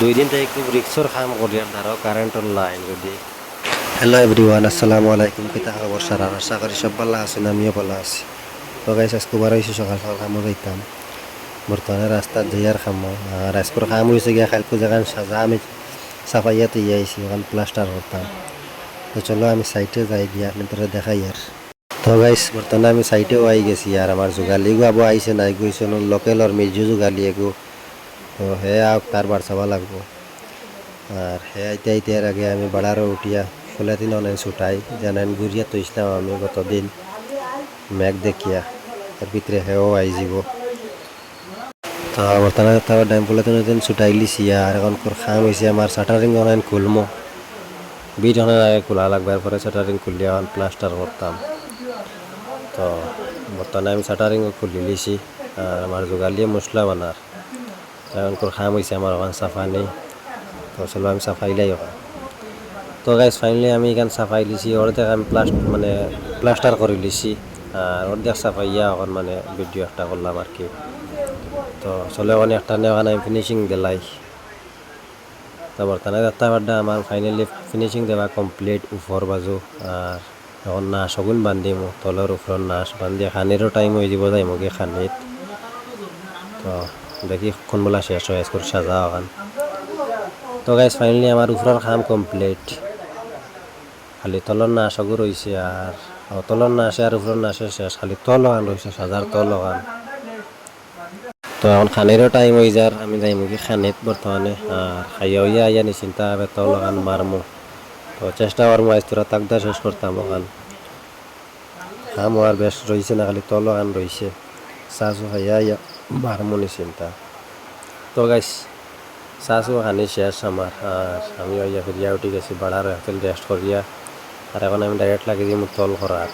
দুই দিন থেকে খুব রিক্সর কাম করি আর ধরো কারেন্টের লাইন যদি। হ্যালো এভরিওয়ান, আসসালামু আলাইকুম। কিতা খবর সারা? আশা করি সব ভালো আছেন, আমিও ভালো আছি। তো গাইস আজকে বার হয়েছি সকাল সকাল কামও যাইতাম। বর্তমানে রাস্তার যাইয়ার কামও আর আজকের কাম হয়েছে গিয়া খালকু যেখান সাজা আমি সাফাইয়াতে আইছি, ওখান প্লাস্টার করতাম। তো চলো আমি সাইটে যাই গিয়া আপনাদের দেখাই আর। তো গাইস বর্তমানে আমি সাইটেও আই গেছি আর আমার যোগালি আবু আইছে নাই গইছে লোকেলর মিজু যোগালি এগো। তো হে আওক তার বার চাবা লাগবো। আর হে আইতে আইতে এর আগে আমি বাড়ারও উঠিয়া ফুলাতিন অনেক ছুটাই জানেন ঘুরিয়া তো ইসলাম আমি গতদিন মেঘ দেখিয়া এর ভিতরে হেও আই যাব। তো বর্তমানে তার ডাইম ফুলাতিন ছুটাই লিছি আর এখন খাম হয়েছে আমার শাটারিং অনেক খুলমো বিট অনেক আগে খোলা লাগবে, এরপরে শাটারিং খুলিয়া এখন প্লাস্টার করতাম। তো বর্তমানে আমি শাটারিংও খুলি লিছি আর আমার জোগালিয়ে মশলা বানার এখন খাম হয়েছে আমার ওখান সাফা নেই। তো চলো আমি সাফাইলাই ওখান। তো গাইজ ফাইনালি আমি এখান সাফাই লিছি, অর্ধেক আমি প্লাস্টার করে লিছি আর অর্ধেক সাফাইয়া এখন মানে ভিডিও একটা করলাম আর কি। তো চলে ওখানে একটা নেওয়া আমি ফিনিশিং দিলাই। তো বর্তমানে রাস্তাঘাটটা আমার ফাইনালি ফিনিশিং দেওয়া কমপ্লিট উপর বাজু। আর এখন নাশ সগুন বান্ধিম, তলের উপর নাশ বান্ধি খানিরও টাইম হয়ে যাব যাই মুখে খানিত। তো দেখি কোন বলা শেষ হয় করে সাজা ওখান। তো গাইজ ফাইনালি আমার উপরের কাম কমপ্লিট, খালি তলর না আশাগু রয়েছে আর তলর না আসে আর উপরের না আসে শেষ, খালি তল ওখান রয়েছে সাজার তল ওখান। তো এখন খানিরও টাইম হয়ে যার আমি যাই মুখে খানিত বর্তমানে আর খাইয়া হইয়া আইয়া নিশ্চিন্তা ভাবে তল ওখান মারমো। তো চেষ্টা করবো আজ তোরা তাকদা শেষ করতাম ওখান। খাম আর বেশ রয়েছে না, খালি তল ওখান রয়েছে চাচু খাইয়া আইয়া মারমো নিশ্চিন্তা। তো গাইস চাচু খানি শেষ আমার আর আমি আইয়া ফিরিয়া উঠি গেছি বাড়ার একদিন রেস্ট করিয়া আর এখন আমি ডাইরেক্ট লাগি দিই তল করার।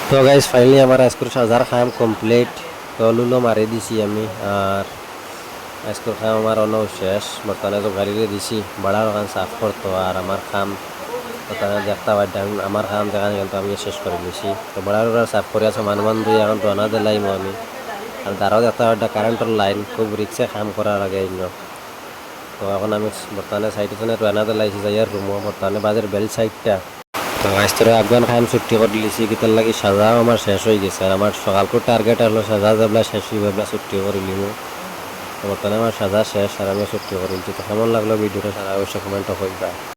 তো গাইজ ফাইনালি আমার আজকের সাজার কাম কমপ্লিট, তলুলো মারি দিছি আমি আর আজকের কাম আমার অন্য শেষ। বর্তমানে তো গাড়িতে দিছি বাড়ার ওখান সাফ করতো আর আমার কাম বর্তমানে দেখতে পারতাম আমার কাম দেখান কিন্তু আমি শেষ করে দিছি। তো বাড়ার ওরা সাফ করে আছে মান দুই এখন রানা দিলাইমো আমি আর দাঁড়াও দেখতে পারটা কারেন্টের লাইন খুব রিক্সে কাম করার আগে। তো এখন আমি বর্তমানে সাইডে রানা দিলাইছি যাইয়ার রুমও বর্তমানে বাজার বেল সাইডটা। তো আজকে আফগান খাম ছুটি করে দিয়েছি কিতার লাগি সাজাও আমার শেষ হয়ে গেছে আর আমার সকালকর টার্গেট হলো সাজা যাবলা শেষ হয়ে যাবলা ছুটি করে নিব। বর্তমানে আমার সাজা শেষ আর আমি ছুটি করে দিচ্ছি। তো কেমন লাগলো ভিডিওটা সারা অবশ্যই কমেন্ট করবা।